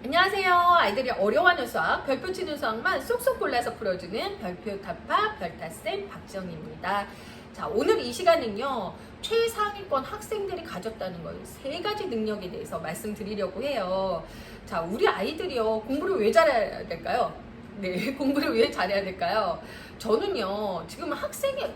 안녕하세요. 아이들이 어려워하는 수학, 별표 치는 수학만 쏙쏙 골라서 풀어주는 별표 타파 별타쌤 박지영입니다. 자, 오늘 이 시간은요, 최상위권 학생들이 가졌다는 걸 3가지 능력에 대해서 말씀드리려고 해요. 자, 우리 아이들이요, 공부를 왜 잘해야 될까요? 네, 공부를 왜 잘해야 될까요? 저는요, 지금 학생의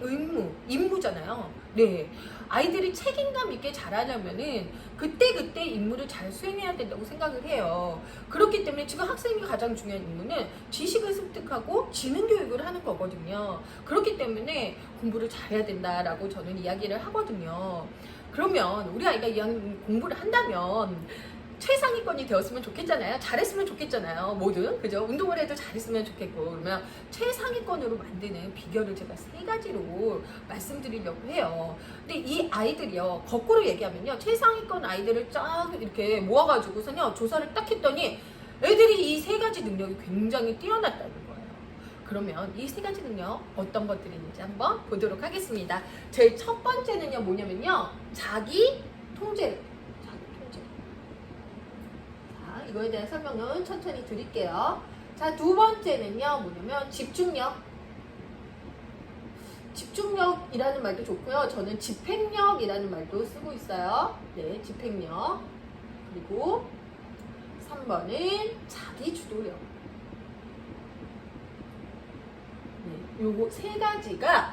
임무잖아요. 네, 아이들이 책임감 있게 잘하려면은 그때그때 임무를 잘 수행해야 된다고 생각을 해요. 그렇기 때문에 지금 학생이 가장 중요한 임무는 지식을 습득하고 지능 교육을 하는 거거든요. 그렇기 때문에 공부를 잘해야 된다라고 저는 이야기를 하거든요. 그러면 우리 아이가 공부를 한다면 최상위권이 되었으면 좋겠잖아요. 잘했으면 좋겠잖아요. 뭐든 그죠? 운동을 해도 잘했으면 좋겠고, 그러면 최상위권으로 만드는 비결을 제가 3가지로 말씀드리려고 해요. 근데 이 아이들이요, 거꾸로 얘기하면요, 최상위권 아이들을 쫙 이렇게 모아가지고서요 조사를 딱 했더니 애들이 이 3가지 능력이 굉장히 뛰어났다는 거예요. 그러면 이 3가지 능력 어떤 것들이 있는지 한번 보도록 하겠습니다. 제 첫 번째는요, 뭐냐면요, 자기 통제. 이거에 대한 설명은 천천히 드릴게요. 자, 두 번째는요, 뭐냐면 집중력. 집중력이라는 말도 좋고요. 저는 집행력이라는 말도 쓰고 있어요. 네, 집행력. 그리고 3번은 자기주도력. 네, 요거 3가지가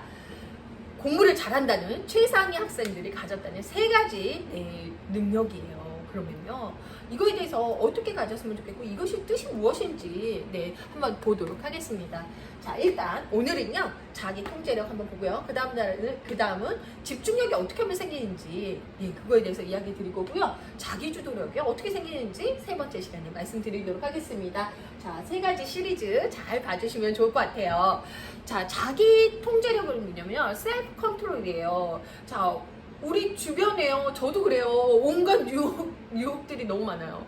공부를 잘한다는 최상위 학생들이 가졌다는 3가지 능력이에요. 그러면요, 이거에 대해서 어떻게 가졌으면 좋겠고 이것이 뜻이 무엇인지 한번 보도록 하겠습니다. 자, 일단 오늘은요, 자기 통제력 한번 보고요. 그 다음은 집중력이 어떻게 하면 생기는지 그거에 대해서 이야기 드릴 거고요. 자기 주도력이 어떻게 생기는지 3번째 시간에 말씀드리도록 하겠습니다. 자, 3가지 시리즈 잘 봐주시면 좋을 것 같아요. 자, 자기 통제력은 뭐냐면 셀프 컨트롤이에요. 자, 우리 주변에요, 저도 그래요, 온갖 유혹들이 너무 많아요.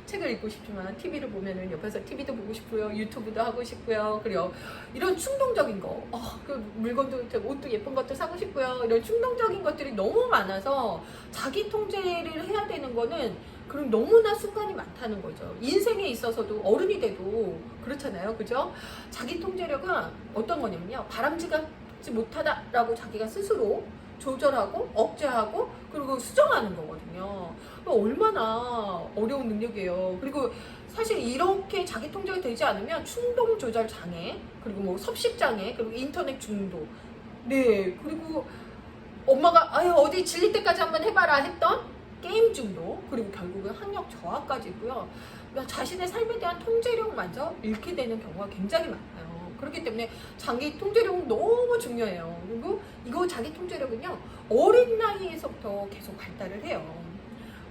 책을 읽고 싶지만 TV를 보면은 옆에서 TV도 보고 싶고요, 유튜브도 하고 싶고요. 그리고 이런 충동적인 거, 그 물건도, 옷도 예쁜 것도 사고 싶고요. 이런 충동적인 것들이 너무 많아서 자기 통제를 해야 되는 거는 그럼 너무나 순간이 많다는 거죠. 인생에 있어서도 어른이 돼도 그렇잖아요, 그죠? 자기 통제력은 어떤 거냐면요, 바람직하지 못하다라고 자기가 스스로 조절하고 억제하고 그리고 수정하는 거거든요. 얼마나 어려운 능력이에요. 그리고 사실 이렇게 자기 통제가 되지 않으면 충동 조절 장애, 그리고 뭐 섭식 장애, 그리고 인터넷 중독, 그리고 엄마가 어디 질릴 때까지 한번 해봐라 했던 게임 중독, 그리고 결국은 학력 저하까지고요. 자신의 삶에 대한 통제력마저 잃게 되는 경우가 굉장히 많아요. 그렇기 때문에 자기 통제력은 너무 중요해요. 그리고 이거 자기 통제력은요, 어린 나이에서부터 계속 발달을 해요.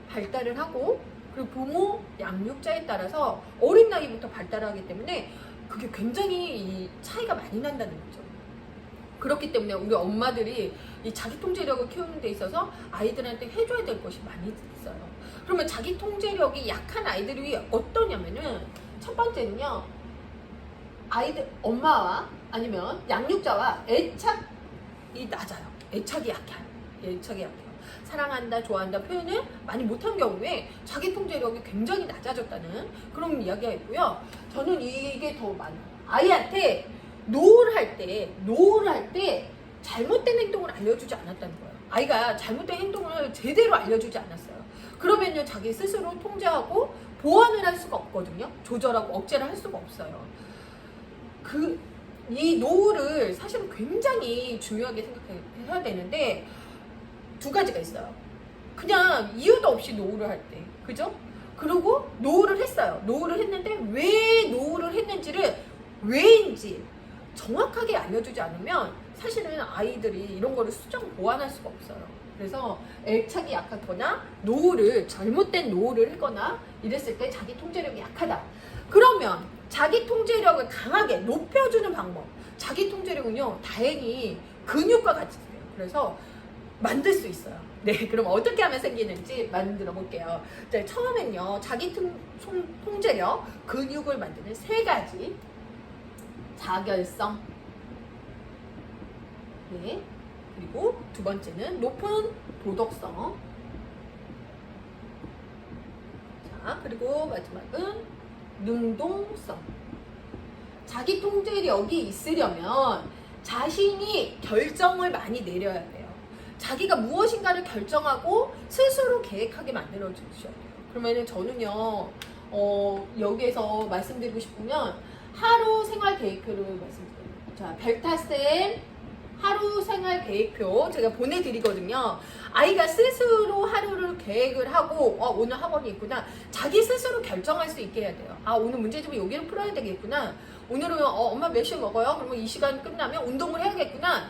발달을 하고, 그리고 부모 양육자에 따라서 어린 나이부터 발달하기 때문에 그게 굉장히 이 차이가 많이 난다는 거죠. 그렇기 때문에 우리 엄마들이 이 자기 통제력을 키우는 데 있어서 아이들한테 해줘야 될 것이 많이 있어요. 그러면 자기 통제력이 약한 아이들이 어떠냐면은, 첫 번째는요, 엄마와 아니면 양육자와 애착이 낮아요. 애착이 약해요. 사랑한다, 좋아한다 표현을 많이 못한 경우에 자기 통제력이 굉장히 낮아졌다는 그런 이야기가 있고요. 저는 이게 더 많아요. 아이한테 노를 할 때 잘못된 행동을 알려주지 않았다는 거예요. 아이가 잘못된 행동을 제대로 알려주지 않았어요. 그러면요, 자기 스스로 통제하고 보완을 할 수가 없거든요. 조절하고 억제를 할 수가 없어요. 이 노후를 사실은 굉장히 중요하게 생각해야 되는데, 2가지가 있어요. 그냥 이유도 없이 노후를 할 때, 그죠? 그리고 노후를 했어요. 노후를 했는데 왜 노후를 했는지를 왜인지 정확하게 알려주지 않으면 사실은 아이들이 이런 거를 수정 보완할 수가 없어요. 그래서 애착이 약하거나 잘못된 노후를 했거나 이랬을 때 자기 통제력이 약하다. 그러면 자기 통제력을 강하게 높여주는 방법. 자기 통제력은요, 다행히 근육과 같이 돼요. 그래서 만들 수 있어요. 그럼 어떻게 하면 생기는지 만들어 볼게요. 자, 처음엔요, 자기 통제력, 근육을 만드는 3가지. 자결성. 그리고 2번째는 높은 도덕성. 자, 그리고 마지막은 능동성. 자기 통제력이 있으려면 자신이 결정을 많이 내려야 돼요. 자기가 무엇인가를 결정하고 스스로 계획하게 만들어 주셔야 돼요. 그러면은 저는요, 여기에서 말씀드리고 싶으면 하루 생활 계획표를 말씀드려요. 자, 벨타쌤 하루 생활 계획표 제가 보내드리거든요. 아이가 스스로 하루를 계획을 하고 오늘 학원이 있구나. 자기 스스로 결정할 수 있게 해야 돼요. 오늘 문제집은 여기를 풀어야 되겠구나. 오늘은 엄마 몇 시에 먹어요? 그러면 이 시간 끝나면 운동을 해야겠구나.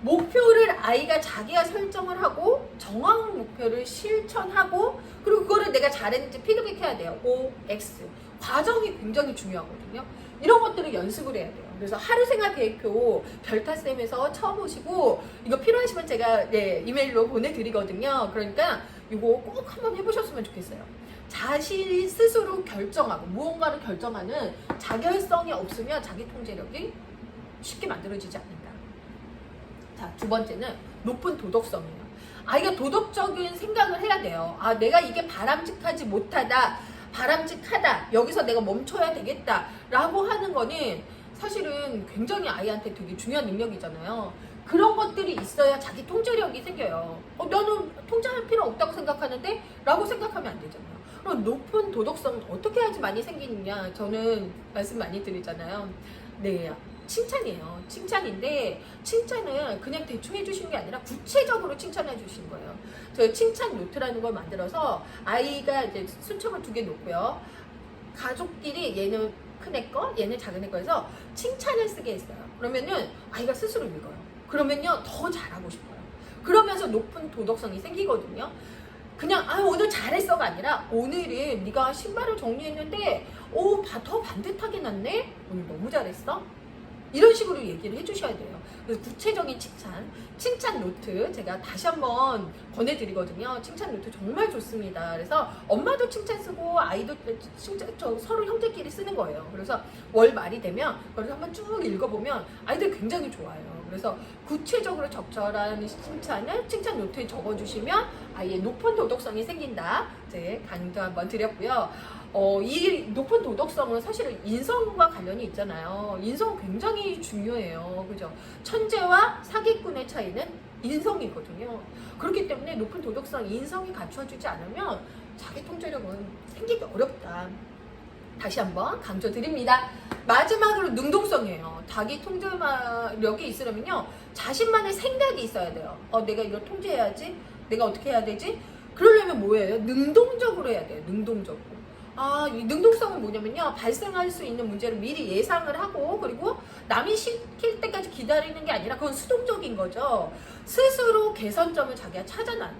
목표를 아이가 자기가 설정을 하고 정한 목표를 실천하고 그리고 그거를 내가 잘했는지 피드백해야 돼요. O, X. 과정이 굉장히 중요하거든요. 이런 것들을 연습을 해야 돼요. 그래서 하루 생활 계획표 별타쌤에서 쳐보시고 이거 필요하시면 제가 이메일로 보내드리거든요. 그러니까 이거 꼭 한번 해보셨으면 좋겠어요. 자신이 스스로 결정하고 무언가를 결정하는 자결성이 없으면 자기 통제력이 쉽게 만들어지지 않는다. 자, 두 번째는 높은 도덕성이에요. 아이가 도덕적인 생각을 해야 돼요. 내가 이게 바람직하지 못하다, 바람직하다, 여기서 내가 멈춰야 되겠다 라고 하는 거는 사실은 굉장히 아이한테 되게 중요한 능력이잖아요. 그런 것들이 있어야 자기 통제력이 생겨요. 나는 통제할 필요 없다고 생각하는데? 라고 생각하면 안 되잖아요. 그럼 높은 도덕성은 어떻게 해야지 많이 생기느냐? 저는 말씀 많이 드리잖아요. 네, 칭찬이에요. 칭찬인데 칭찬은 그냥 대충 해주시는 게 아니라 구체적으로 칭찬해 주시는 거예요. 저 칭찬 노트라는 걸 만들어서 아이가 이제 순청을 2개 놓고요. 가족끼리 얘는 큰애 거, 얘는 작은 애 거에서 칭찬을 쓰게 했어요. 그러면은 아이가 스스로 읽어요. 그러면요 더 잘하고 싶어요. 그러면서 높은 도덕성이 생기거든요. 그냥 오늘 잘했어가 아니라 오늘은 네가 신발을 정리했는데 더 반듯하게 났네? 오늘 너무 잘했어? 이런 식으로 얘기를 해주셔야 돼요. 그래서 구체적인 칭찬 노트 제가 다시 한번 보내드리거든요. 칭찬 노트 정말 좋습니다. 그래서 엄마도 칭찬 쓰고 아이도 서로 형제끼리 쓰는 거예요. 그래서 월 말이 되면 그걸 한번 쭉 읽어보면 아이들 굉장히 좋아요. 그래서 구체적으로 적절한 칭찬 노트에 적어주시면 아이의 높은 도덕성이 생긴다. 이제 강조 한번 드렸고요. 이 높은 도덕성은 사실은 인성과 관련이 있잖아요. 인성은 굉장히 중요해요. 그죠? 천재와 사기꾼의 차이는 인성이거든요. 그렇기 때문에 높은 도덕성, 인성이 갖춰지지 않으면 자기 통제력은 생기기 어렵다. 다시 한번 강조드립니다. 마지막으로 능동성이에요. 자기 통제력이 있으려면요. 자신만의 생각이 있어야 돼요. 내가 이걸 통제해야지? 내가 어떻게 해야 되지? 그러려면 뭐예요? 능동적으로 해야 돼요. 능동적으로. 이 능동성은 뭐냐면요. 발생할 수 있는 문제를 미리 예상을 하고 그리고 남이 시킬 때까지 기다리는 게 아니라 그건 수동적인 거죠. 스스로 개선점을 자기가 찾아나는.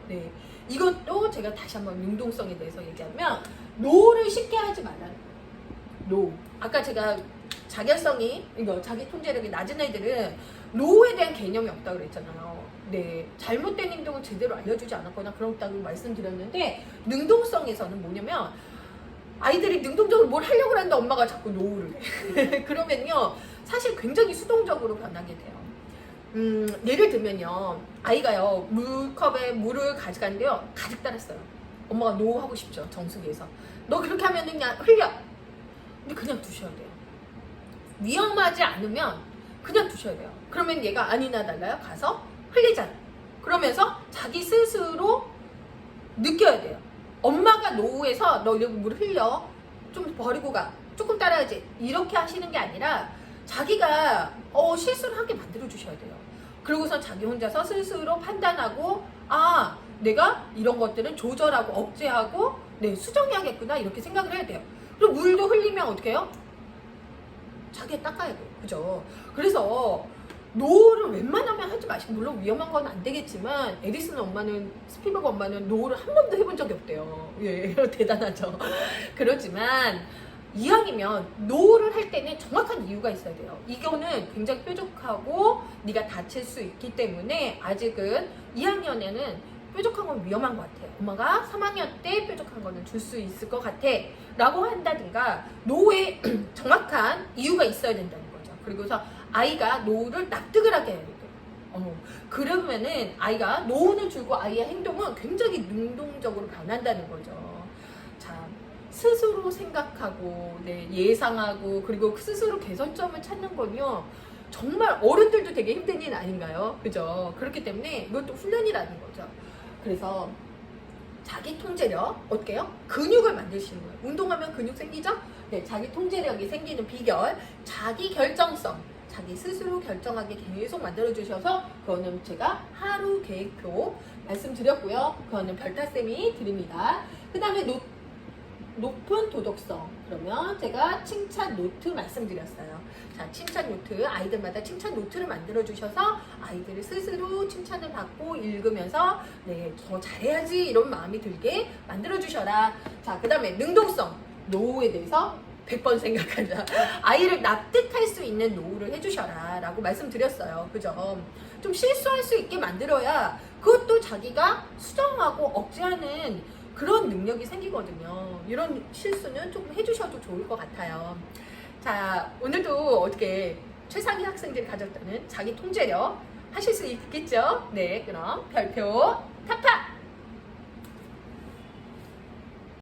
네. 이것도 제가 다시 한번 능동성에 대해서 얘기하면 노를 쉽게 하지 말라는 노. 아까 제가 자결성이 자기 통제력이 낮은 애들은 노에 대한 개념이 없다고 그랬잖아요. 네, 잘못된 행동을 제대로 알려주지 않았거나 그렇다고 말씀드렸는데 능동성에서는 뭐냐면 아이들이 능동적으로 뭘 하려고 하는데 엄마가 자꾸 노를 해. 그러면요 사실 굉장히 수동적으로 변하게 돼요. 예를 들면요 아이가요 물컵에 물을 가져갔는데요 가득 따랐어요. 엄마가 노 하고 싶죠. 정수기에서 너 그렇게 하면 그냥 흘려. 근데 그냥 두셔야 돼요. 위험하지 않으면 그냥 두셔야 돼요. 그러면 얘가 아니나 달라요 가서 흘리잖아. 그러면서 자기 스스로 느껴야 돼요. 엄마가 노후에서 너 여기 물 흘려 좀 버리고 가 조금 따라야지 이렇게 하시는 게 아니라 자기가 실수를 하게 만들어 주셔야 돼요. 그리고선 자기 혼자서 스스로 판단하고 내가 이런 것들은 조절하고 억제하고 수정해야겠구나 이렇게 생각을 해야 돼요. 그리고 물도 흘리면 어떻게 해요? 자기가 닦아야 돼요. 그죠? 그래서 노를 웬만하면 하지 마시고 물론 위험한 건 안 되겠지만 에디슨 엄마는 스피버그 엄마는 노를 한 번도 해본 적이 없대요. 예, 대단하죠. 그렇지만 이왕이면 노를 할 때는 정확한 이유가 있어야 돼요. 이거는 굉장히 뾰족하고 네가 다칠 수 있기 때문에 아직은 2학년에는 뾰족한 건 위험한 것 같아요. 엄마가 3학년 때 뾰족한 거는 줄 수 있을 것 같아 라고 한다든가 노에 정확한 이유가 있어야 된다는 거죠. 그리고서 아이가 노를 납득을 하게 해야 돼요. 그러면은 아이가 노를 주고 아이의 행동은 굉장히 능동적으로 변한다는 거죠. 자, 스스로 생각하고 네, 예상하고 그리고 스스로 개선점을 찾는 건요 정말 어른들도 되게 힘든 일 아닌가요? 그죠? 그렇기 때문에 이것도 훈련이라는 거죠. 그래서 자기 통제력 어떻게 해요? 근육을 만드시는 거예요. 운동하면 근육 생기죠? 네, 자기 통제력이 생기는 비결, 자기 결정성, 자기 스스로 결정하게 계속 만들어 주셔서 그거는 제가 하루 계획표 말씀드렸고요. 그거는 별타쌤이 드립니다. 그 다음에 높은 도덕성, 그러면 제가 칭찬 노트 말씀드렸어요. 자, 칭찬 노트, 아이들마다 칭찬 노트를 만들어 주셔서 아이들이 스스로 칭찬을 받고 읽으면서 네, 더 잘해야지 이런 마음이 들게 만들어 주셔라. 자, 그 다음에 능동성, 노후에 대해서 100번 생각한다. 아이를 납득할 수 있는 노후를 해주셔라 라고 말씀드렸어요. 그죠? 좀 실수할 수 있게 만들어야 그것도 자기가 수정하고 억제하는 그런 능력이 생기거든요. 이런 실수는 조금 해주셔도 좋을 것 같아요. 자, 오늘도 어떻게 최상위 학생들이 가졌다는 자기 통제력 하실 수 있겠죠? 네, 그럼 별표 타파!